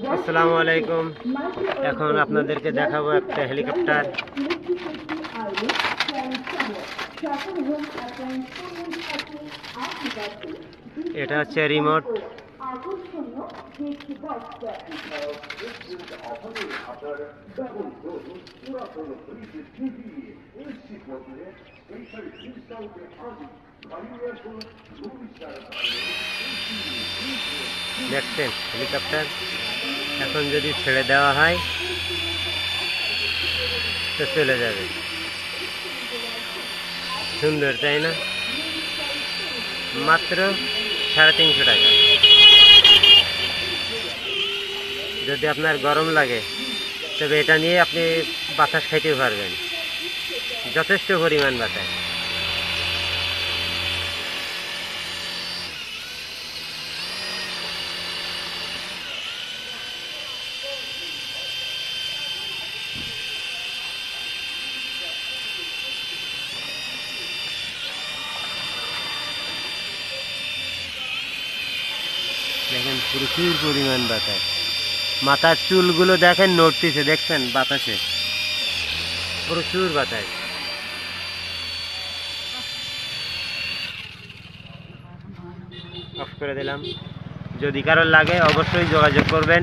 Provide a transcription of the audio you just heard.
আসসালামু আলাইকুম। এখন আপনাদেরকে দেখাবো একটা হেলিকপ্টার। এটা হচ্ছে রিমোট। দেখছেন হেলিকপ্টার, এখন যদি ছেড়ে দেওয়া হয় তো চলে যাবে। সুন্দর, তাই না? মাত্র 350 টাকা। যদি আপনার গরম লাগে তবে এটা নিয়ে আপনি বাতাস খাইতে পারবেন, যথেষ্ট পরিমাণ বাতাস। দেখেন প্রচুর পরিমাণ বাতাস। মাথার চুলগুলো দেখেন নড়তেছে, দেখছেন বাতাসে প্রচুর বাতাস। অফ করে দিলাম। যদি কারোর লাগে অবশ্যই যোগাযোগ করবেন।